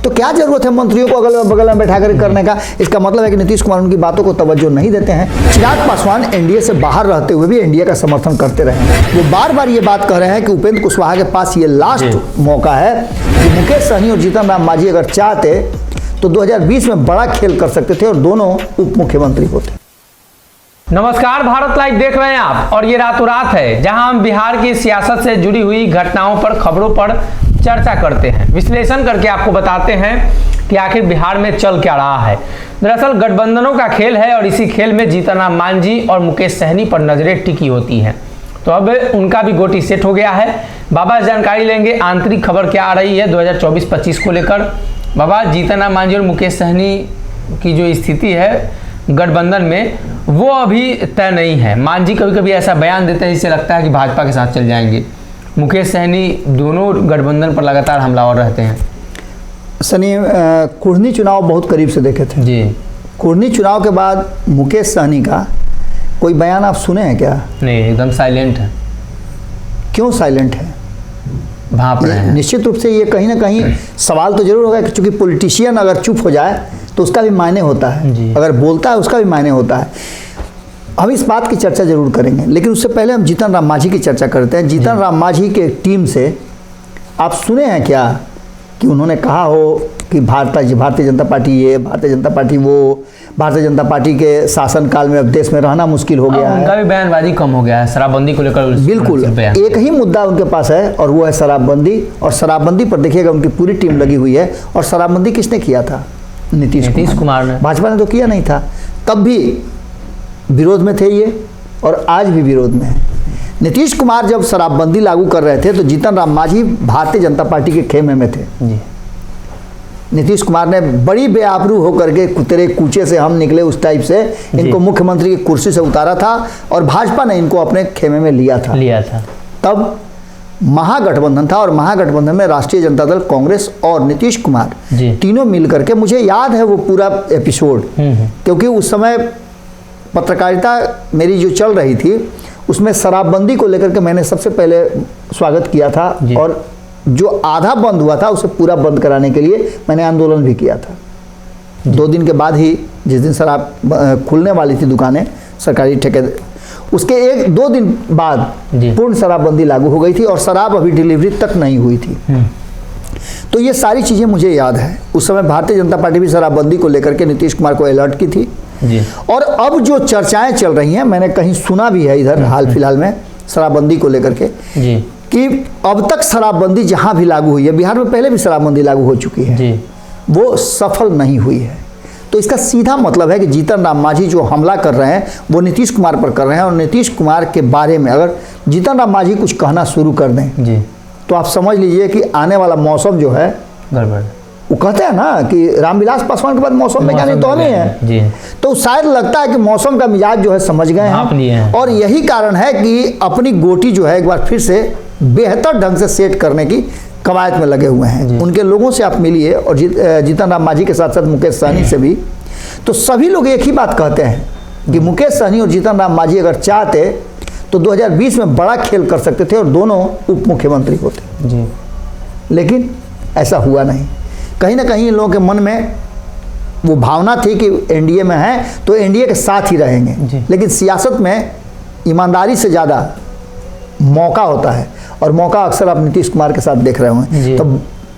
तो क्या जरूरत है मंत्रियों को अगल बगल में बैठा कर करने का? इसका मतलब है कि नीतीश कुमार उनकी बातों को तवज्जो नहीं देते हैं। चिराग पासवान एनडीए से बाहर रहते हुए भी एनडीए का समर्थन करते रहे। वो बार बार ये बात कह रहे हैं कि उपेंद्र कुशवाहा के पास ये लास्ट मौका है कि मुकेश सहनी और जीतन राम मांझी अगर चाहते तो 2020 में बड़ा खेल कर सकते थे और दोनों उप मुख्यमंत्री होते। नमस्कार, भारत लाइव देख रहे हैं आप और ये रातों रात है जहां हम बिहार की सियासत से जुड़ी हुई घटनाओं पर, खबरों पर चर्चा करते हैं, विश्लेषण करके आपको बताते हैं कि आखिर बिहार में चल क्या रहा है। दरअसल गठबंधनों का खेल है और इसी खेल में जीतन राम मांझी और मुकेश सहनी पर नजरें टिकी होती हैं। तो अब उनका भी गोटी सेट हो गया है। बाबा जानकारी लेंगे आंतरिक खबर क्या आ रही है 2024-25 को लेकर। बाबा, जीतन राम मांझी और मुकेश सहनी की जो स्थिति है गठबंधन में वो अभी तय नहीं है। मांझी कभी कभी ऐसा बयान देते हैं जिससे लगता है कि भाजपा के साथ चल जाएंगे। मुकेश सहनी दोनों गठबंधन पर लगातार हमलावर रहते हैं। सनी, कुढ़नी चुनाव बहुत करीब से देखे थे जी। कुढ़नी चुनाव के बाद मुकेश सहनी का कोई बयान आप सुने हैं क्या? नहीं, एकदम साइलेंट है। क्यों साइलेंट है? भाप रहे हैं। निश्चित रूप से ये कहीं ना कहीं सवाल तो जरूर होगा कि चूंकि पॉलिटिशियन अगर चुप हो जाए तो उसका भी मायने होता है, अगर बोलता है उसका भी मायने होता है। हम इस बात की चर्चा जरूर करेंगे, लेकिन उससे पहले हम जीतन राम मांझी की चर्चा करते हैं। जीतन राम मांझी के टीम से आप सुने हैं क्या कि उन्होंने कहा हो कि भारतीय जनता पार्टी ये, भारतीय जनता पार्टी वो, भारतीय जनता पार्टी के शासनकाल में अब देश में रहना मुश्किल हो गया है? उनका भी बयानबाजी कम हो गया है शराबबंदी को लेकर। बिल्कुल, एक ही मुद्दा उनके पास है और वो है शराबबंदी। और शराबबंदी पर देखिएगा उनकी पूरी टीम लगी हुई है। और शराबबंदी किसने किया था? नीतीश कुमार ने। भाजपा ने तो किया नहीं था। तब भी विरोध में थे ये और आज भी विरोध में है। नीतीश कुमार जब शराबबंदी लागू कर रहे थे तो जीतन राम मांझी भारतीय जनता पार्टी के खेमे में थे। जी। नीतीश कुमार ने बड़ी बेआबरू होकर के तेरे कूचे से हम निकले उस टाइप से इनको मुख्यमंत्री की कुर्सी से उतारा था और भाजपा ने इनको अपने खेमे में लिया था। तब महागठबंधन था और महागठबंधन में राष्ट्रीय जनता दल, कांग्रेस और नीतीश कुमार तीनों मिलकर के, मुझे याद है वो पूरा एपिसोड, क्योंकि उस समय पत्रकारिता मेरी जो चल रही थी उसमें शराबबंदी को लेकर के मैंने सबसे पहले स्वागत किया था और जो आधा बंद हुआ था उसे पूरा बंद कराने के लिए मैंने आंदोलन भी किया था। 2 दिन के बाद ही, जिस दिन शराब खुलने वाली थी दुकानें सरकारी ठेके, उसके 1-2 दिन बाद पूर्ण शराबबंदी लागू हो गई थी और शराब अभी डिलीवरी तक नहीं हुई थी। तो ये सारी चीज़ें मुझे याद है। उस समय भारतीय जनता पार्टी भी शराबबंदी को लेकर के नीतीश कुमार को अलर्ट की थी। और अब जो चर्चाएं चल रही हैं, मैंने कहीं सुना भी है इधर हाल फिलहाल में शराबबंदी को लेकर के कि अब तक शराबबंदी जहां भी लागू हुई है, बिहार में पहले भी शराबबंदी लागू हो चुकी है, वो सफल नहीं हुई है। तो इसका सीधा मतलब है कि जीतन राम मांझी जो हमला कर रहे हैं वो नीतीश कुमार पर कर रहे हैं। और नीतीश कुमार के बारे में अगर जीतन राम मांझी कुछ कहना शुरू कर दें तो आप समझ लीजिए कि आने वाला मौसम जो है गड़बड़। वो कहते हैं ना कि रामविलास पासवान के बाद मौसम वैज्ञानिक तो हम ही हैं। तो शायद लगता है कि मौसम का मिजाज जो है समझ गए हैं और यही कारण है कि अपनी गोटी जो है एक बार फिर से बेहतर ढंग से सेट करने की कवायद में लगे हुए हैं। उनके लोगों से आप मिलिए और जीतन राम मांझी के साथ साथ मुकेश सहनी से भी, तो सभी लोग एक ही बात कहते हैं कि मुकेश सहनी और जीतन राम मांझी अगर चाहते तो 2020 में बड़ा खेल कर सकते थे और दोनों उप मुख्यमंत्री होते। लेकिन ऐसा हुआ नहीं। कहीं ना कहीं इन लोगों के मन में वो भावना थी कि एनडीए में हैं तो एनडीए के साथ ही रहेंगे। लेकिन सियासत में ईमानदारी से ज़्यादा मौका होता है और मौका अक्सर आप नीतीश कुमार के साथ देख रहे होंगे। तो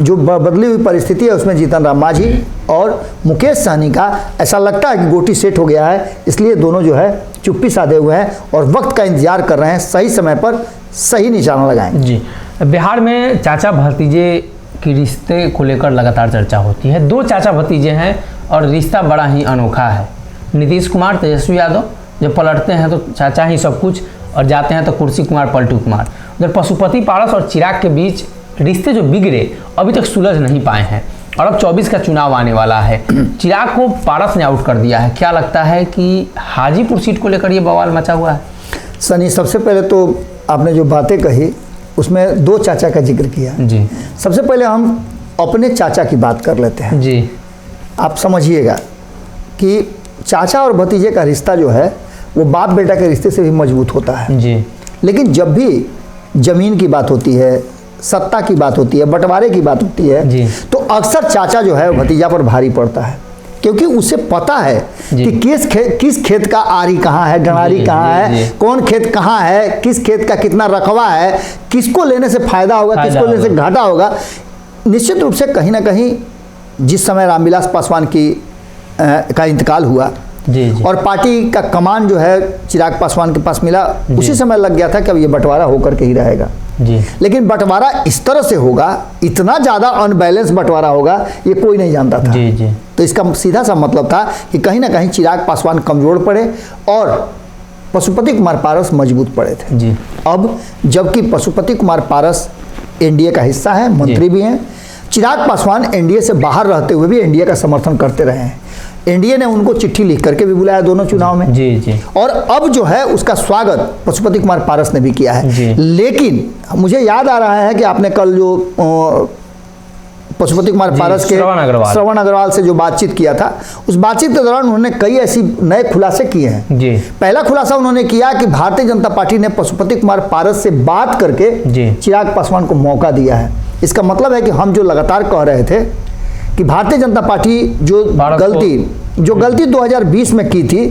जो बदली हुई परिस्थिति है उसमें जीतन राम मांझी और मुकेश सहनी का ऐसा लगता है कि गोटी सेट हो गया है, इसलिए दोनों जो है चुप्पी साधे हुए हैं और वक्त का इंतजार कर रहे हैं, सही समय पर सही निशाना लगाएंगे। बिहार में चाचा भतीजे की रिश्ते को लेकर लगातार चर्चा होती है। 2 चाचा भतीजे हैं और रिश्ता बड़ा ही अनोखा है। नीतीश कुमार, तेजस्वी यादव जब पलटते हैं तो चाचा ही सब कुछ और जाते हैं तो कुर्सी कुमार, पलटू कुमार। उधर पशुपति पारस और चिराग के बीच रिश्ते जो बिगड़े अभी तक सुलझ नहीं पाए हैं और अब 24 का चुनाव आने वाला है। चिराग को पारस ने आउट कर दिया है। क्या लगता है कि हाजीपुर सीट को लेकर ये बवाल मचा हुआ है? सनी, सबसे पहले तो आपने जो बातें कही उसमें 2 चाचा का जिक्र किया। सबसे पहले हम अपने चाचा की बात कर लेते हैं। आप समझिएगा कि चाचा और भतीजे का रिश्ता जो है वो बाप बेटा के रिश्ते से भी मजबूत होता है। लेकिन जब भी ज़मीन की बात होती है, सत्ता की बात होती है, बंटवारे की बात होती है, तो अक्सर चाचा जो है भतीजा पर भारी पड़ता है, क्योंकि उसे पता है कि किस खेत का आरी कहाँ है, डनारी कहाँ है, कौन खेत कहाँ है, किस खेत का कितना रकबा है, किसको लेने से फायदा होगा, किसको लेने से घाटा होगा। निश्चित रूप से कहीं ना कहीं जिस समय रामविलास पासवान का इंतकाल हुआ और पार्टी का कमान जो है चिराग पासवान के पास मिला, उसी समय लग गया था कि अब ये बंटवारा होकर के ही रहेगा। लेकिन बंटवारा इस तरह से होगा, इतना ज़्यादा अनबैलेंस बंटवारा होगा, ये कोई नहीं जानता था। तो इसका सीधा सा मतलब था कि कहीं ना कहीं चिराग पासवान कमजोर पड़े और पशुपति कुमार पारस मजबूत पड़े थे। अब जबकि पशुपति कुमार पारस एनडीए का हिस्सा है, मंत्री भी हैं, चिराग पासवान एनडीए से बाहर रहते हुए भी एनडीए का समर्थन करते रहे हैं। एनडीए ने उनको चिट्ठी लिख करके भी बुलाया दोनों चुनाव में। और अब जो है उसका स्वागत पशुपति कुमार पारस ने भी किया है। लेकिन मुझे याद आ रहा है कि आपने कल जो पशुपति कुमार पारस के श्रवण अग्रवाल से जो बातचीत किया था, उस बातचीत के दौरान उन्होंने कई ऐसी नए खुलासे किए हैं। पहला खुलासा उन्होंने किया कि भारतीय जनता पार्टी ने पशुपति कुमार पारस से बात करके चिराग पासवान को मौका दिया है। इसका मतलब है कि हम जो लगातार कह रहे थे कि भारतीय जनता पार्टी जो गलती 2020 में की थी,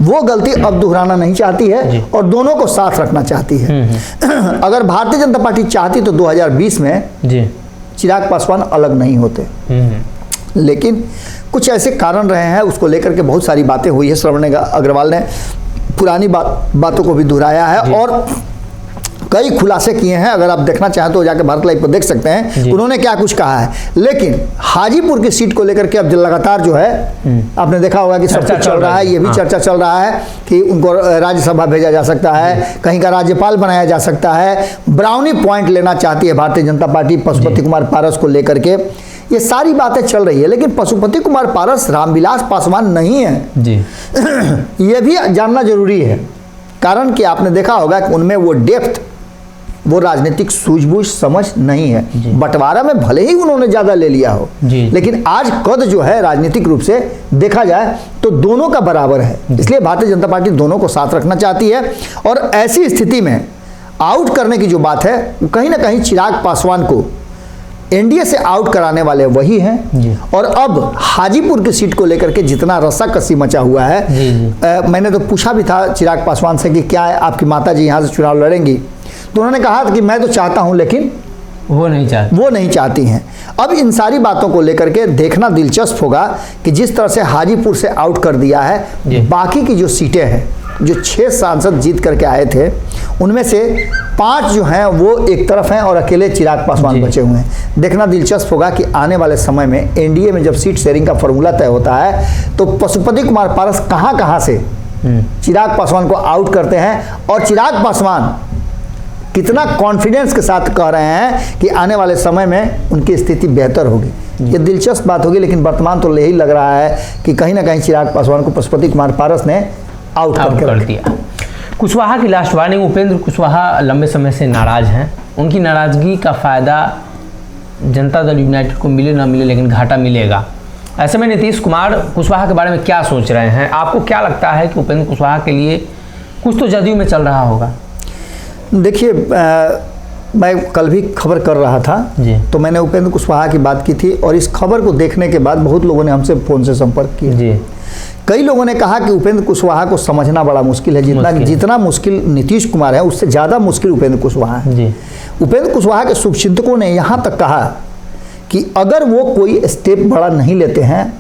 वो गलती अब दोहराना नहीं चाहती है और दोनों को साथ रखना चाहती है। अगर भारतीय जनता पार्टी चाहती तो 2020 में चिराग पासवान अलग नहीं होते, लेकिन कुछ ऐसे कारण रहे हैं, उसको लेकर के बहुत सारी बातें हुई है। श्रवण अग्रवाल ने पुरानी बातों को भी दोहराया है और कई खुलासे किए हैं। अगर आप देखना चाहें तो जाकर भारत लाइव पर देख सकते हैं उन्होंने क्या कुछ कहा है। लेकिन हाजीपुर की सीट को लेकर के अब लगातार जो है आपने देखा होगा कि सब कुछ चल रहा है, ये भी चर्चा चल रहा है कि उनको राज्यसभा भेजा जा सकता है, कहीं का राज्यपाल बनाया जा सकता है। ब्राउनी पॉइंट लेना चाहती है भारतीय जनता पार्टी पशुपति कुमार पारस को लेकर के। ये सारी बातें चल रही है, लेकिन पशुपति कुमार पारस रामविलास पासवान नहीं है ये भी जानना जरूरी है। कारण कि आपने देखा होगा कि उनमें वो डेप्थ, वो राजनीतिक सूझबूझ समझ नहीं है। बंटवारा में भले ही उन्होंने ज्यादा ले लिया हो, लेकिन आज कद जो है राजनीतिक रूप से देखा जाए तो दोनों का बराबर है। इसलिए भारतीय जनता पार्टी दोनों को साथ रखना चाहती है और ऐसी स्थिति में आउट करने की जो बात है, कहीं ना कहीं चिराग पासवान को एनडीए से आउट कराने वाले वही हैं। और अब हाजीपुर की सीट को लेकर के जितना रस्साकसी मचा हुआ है, मैंने तो पूछा भी था चिराग पासवान से कि क्या आपकी माता जी यहाँ से चुनाव लड़ेंगी, तो उन्होंने कहा कि मैं तो चाहता हूं लेकिन वो नहीं चाहती हैं। अब इन सारी बातों को लेकर के देखना दिलचस्प होगा कि जिस तरह से हाजीपुर से आउट कर दिया है, बाकी की जो सीटें हैं, जो 6 सांसद जीत करके आए थे, उनमें से 5 जो हैं वो एक तरफ हैं और अकेले चिराग पासवान बचे हुए हैं। देखना दिलचस्प होगा कि आने वाले समय में एनडीए में जब सीट शेयरिंग का फॉर्मूला तय होता है तो पशुपति कुमार पारस कहां से चिराग पासवान को आउट करते हैं और चिराग पासवान कितना कॉन्फिडेंस के साथ कह रहे हैं कि आने वाले समय में उनकी स्थिति बेहतर होगी। ये दिलचस्प बात होगी, लेकिन वर्तमान तो यही लग रहा है कि कहीं ना कहीं चिराग पासवान को पशुपति कुमार पारस ने आउट कर दिया। कुशवाहा की लास्ट वार्निंग। उपेंद्र कुशवाहा लंबे समय से नाराज हैं, उनकी नाराजगी का फायदा जनता दल यूनाइटेड को मिले ना मिले, लेकिन घाटा मिलेगा। ऐसे में नीतीश कुमार कुशवाहा के बारे में क्या सोच रहे हैं? आपको क्या लगता है कि उपेंद्र कुशवाहा के लिए कुछ तो जदयू में चल रहा होगा? देखिए, मैं कल भी खबर कर रहा था तो मैंने उपेंद्र कुशवाहा की बात की थी और इस खबर को देखने के बाद बहुत लोगों ने हमसे फ़ोन से संपर्क किया। कई लोगों ने कहा कि उपेंद्र कुशवाहा को समझना बड़ा मुश्किल है, जितना मुश्किल नीतीश कुमार है उससे ज़्यादा मुश्किल उपेंद्र कुशवाहा है। उपेंद्र कुशवाहा के शुभचिंतकों ने यहाँ तक कहा कि अगर वो कोई स्टेप बड़ा नहीं लेते हैं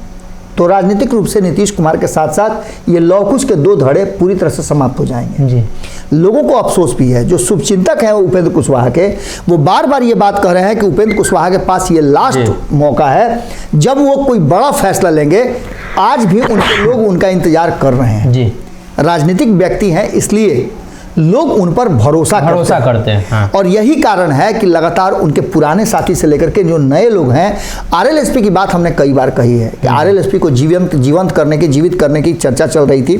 तो राजनीतिक रूप से नीतीश कुमार के साथ साथ ये लौकुश के 2 धड़े पूरी तरह से समाप्त हो जाएंगे। लोगों को अफसोस भी है, जो शुभचिंतक हैं उपेंद्र कुशवाहा के, वो बार बार ये बात कह रहे हैं कि उपेंद्र कुशवाहा के पास ये लास्ट मौका है जब वो कोई बड़ा फैसला लेंगे। आज भी उनके लोग उनका इंतजार कर रहे हैं। राजनीतिक व्यक्ति हैं, इसलिए लोग उन पर भरोसा करते हैं। हाँ। और यही कारण है कि लगातार उनके पुराने साथी से लेकर के जो नए लोग हैं, आरएलएसपी की बात हमने कई बार कही है कि आरएलएसपी को जीवित करने की चर्चा चल रही थी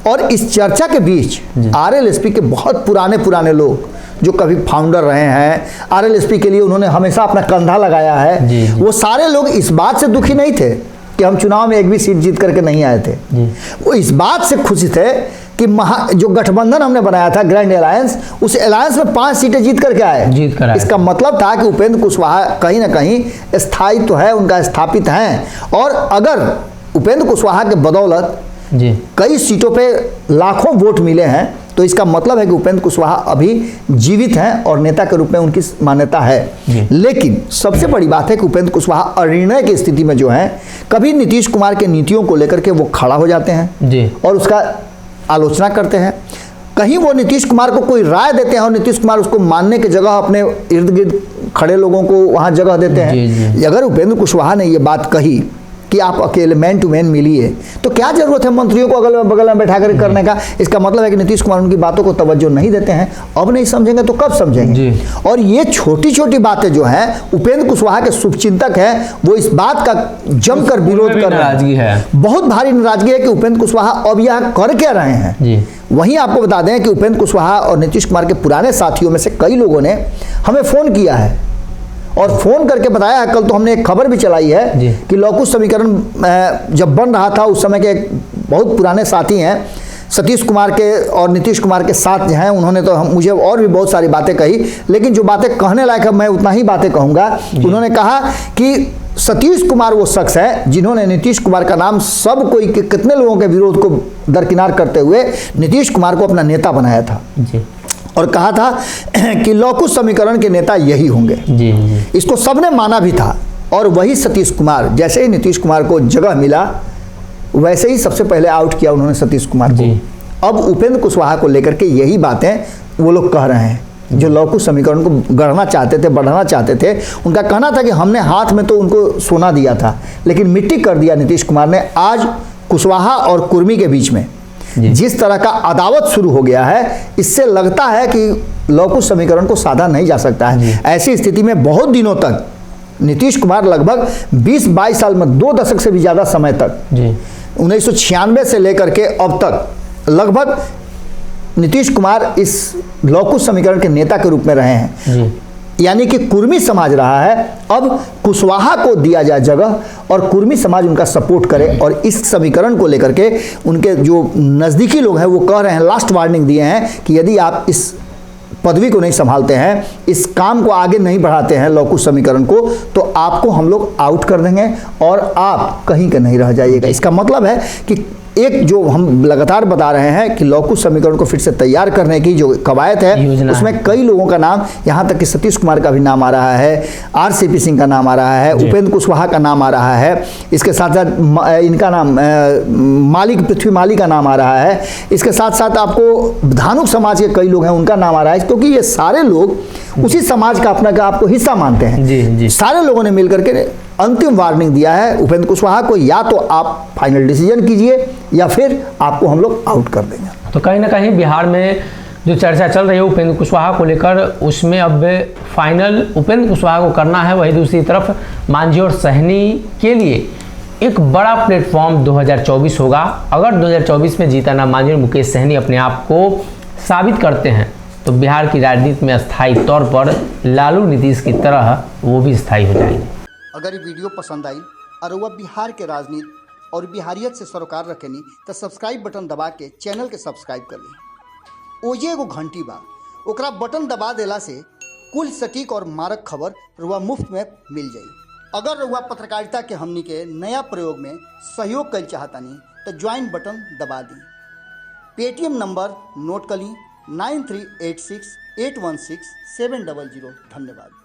और इस चर्चा के बीच आरएलएसपी के बहुत पुराने लोग जो कभी फाउंडर रहे हैं, आरएलएसपी के लिए उन्होंने हमेशा अपना कंधा लगाया है, वो सारे लोग इस बात से दुखी नहीं थे कि हम चुनाव में एक भी सीट जीत करके नहीं आए थे। वो इस बात से खुश थे कि जो गठबंधन हमने बनाया था ग्रैंड अलायंस, उस अलायंस में 5 सीटें जीत करके आए। इसका मतलब था कि उपेंद्र कुशवाहा कहीं ना कहीं स्थायित्व तो है, उनका स्थापित हैं, और अगर उपेंद्र कुशवाहा के बदौलत कई सीटों पे लाखों वोट मिले हैं, तो इसका मतलब है कि उपेंद्र कुशवाहा अभी जीवित हैं और नेता के रूप में उनकी मान्यता है। लेकिन सबसे बड़ी बात है कि उपेंद्र कुशवाहा अनिर्णय की स्थिति में जो है, कभी नीतीश कुमार के नीतियों को लेकर के वो खड़ा हो जाते हैं और उसका आलोचना करते हैं, कहीं वो नीतीश कुमार को कोई राय देते हैं और नीतीश कुमार उसको मानने की जगह अपने इर्द गिर्द खड़े लोगों को वहां जगह देते हैं। अगर उपेंद्र कुशवाहा ने ये बात कही कि आप अकेले मैन टू मैन मिलिए, तो क्या जरूरत है मंत्रियों को अगल बगल में बैठा कर करने का। इसका मतलब है कि नीतीश कुमार उनकी बातों को तवज्जो नहीं देते हैं। अब नहीं समझेंगे तो कब समझेंगे। और ये छोटी छोटी बातें जो हैं, उपेंद्र कुशवाहा के शुभचिंतक हैं, वो इस बात का जमकर विरोध कर रहे हैं। बहुत भारी नाराजगी है कि उपेंद्र कुशवाहा अब यह कर क्या रहे हैं। वहीं आपको बता दें कि उपेंद्र कुशवाहा और नीतीश कुमार के पुराने साथियों में से कई लोगों ने हमें फोन किया है और फोन करके बताया है। कल तो हमने एक खबर भी चलाई है कि लौकुश समीकरण जब बन रहा था, उस समय के बहुत पुराने साथी हैं सतीश कुमार के और नीतीश कुमार के साथ जो हैं, उन्होंने तो मुझे और भी बहुत सारी बातें कही, लेकिन जो बातें कहने लायक है मैं उतना ही बातें कहूँगा। उन्होंने कहा कि सतीश कुमार वो शख्स है जिन्होंने नीतीश कुमार का नाम सब कोई कितने लोगों के विरोध को दरकिनार करते हुए नीतीश कुमार को अपना नेता बनाया था और कहा था कि लौकुश समीकरण के नेता यही होंगे। इसको सबने माना भी था। और वही सतीश कुमार, जैसे ही नीतीश कुमार को जगह मिला वैसे ही सबसे पहले आउट किया उन्होंने सतीश कुमार को। अब उपेंद्र कुशवाहा को लेकर के यही बातें वो लोग कह रहे हैं जो लौकुश समीकरण को गढ़ना चाहते थे, बढ़ाना चाहते थे। उनका कहना था कि हमने हाथ में तो उनको सोना दिया था, लेकिन मिट्टी कर दिया नीतीश कुमार ने। आज कुशवाहा और कुर्मी के बीच में जिस तरह का अदावत शुरू हो गया है, इससे लगता है कि लौकुश समीकरण को साधा नहीं जा सकता है। ऐसी स्थिति में बहुत दिनों तक नीतीश कुमार लगभग 20-22 साल में 2 दशक से भी ज़्यादा समय तक 1996 से लेकर के अब तक लगभग नीतीश कुमार इस लौकुश समीकरण के नेता के रूप में रहे हैं। यानी कि कुर्मी समाज रहा है, अब कुशवाहा को दिया जाए जगह और कुर्मी समाज उनका सपोर्ट करे। और इस समीकरण को लेकर के उनके जो नज़दीकी लोग हैं वो कह रहे हैं, लास्ट वार्निंग दिए हैं कि यदि आप इस पदवी को नहीं संभालते हैं, इस काम को आगे नहीं बढ़ाते हैं लौकुश समीकरण को, तो आपको हम लोग आउट कर देंगे और आप कहीं के नहीं रह जाइएगा। इसका मतलब है कि एक जो हम लगातार बता रहे हैं कि लौकुश समीकरण को फिर से तैयार करने की जो कवायद है, उसमें कई लोगों का नाम, यहाँ तक कि सतीश कुमार का भी नाम आ रहा है, RCP सिंह का नाम आ रहा है, उपेंद्र कुशवाहा का नाम आ रहा है, इसके साथ साथ इनका नाम पृथ्वी माली का नाम आ रहा है, इसके साथ साथ आपको धानुक समाज के कई लोग हैं उनका नाम आ रहा है, क्योंकि ये सारे लोग उसी समाज का अपना का आपको हिस्सा मानते हैं। सारे लोगों ने मिलकर के अंतिम वार्निंग दिया है उपेंद्र कुशवाहा को, या तो आप फाइनल डिसीजन कीजिए या फिर आपको हम लोग आउट कर देंगे। तो कहीं ना कहीं बिहार में जो चर्चा चल रही है उपेंद्र कुशवाहा को लेकर, उसमें अब फाइनल उपेंद्र कुशवाहा को करना है। वहीं दूसरी तरफ मांझी और सहनी के लिए एक बड़ा प्लेटफॉर्म 2024 होगा। अगर 2024 में जीताना मांझी और मुकेश सहनी अपने आप को साबित करते हैं, तो बिहार की राजनीति में अस्थायी तौर पर लालू नीतीश की तरह वो भी स्थायी हो जाएंगे। अगर ये वीडियो पसंद आई और वह बिहार के राजनीति और बिहारियत से सरोकार रखेनी तो सब्सक्राइब बटन दबा के चैनल के सब्सक्राइब कर ली। ओजे एगो घंटी बा, ओकरा बटन दबा देला से कुल सटीक और मारक खबर रुआ मुफ्त में मिल जाई। अगर रुआ पत्रकारिता के हमनी के नया प्रयोग में सहयोग कर चाहतानी तो ज्वाइन बटन दबा दी। पेटीएम नंबर नोट कर ली 9386 816 700। धन्यवाद।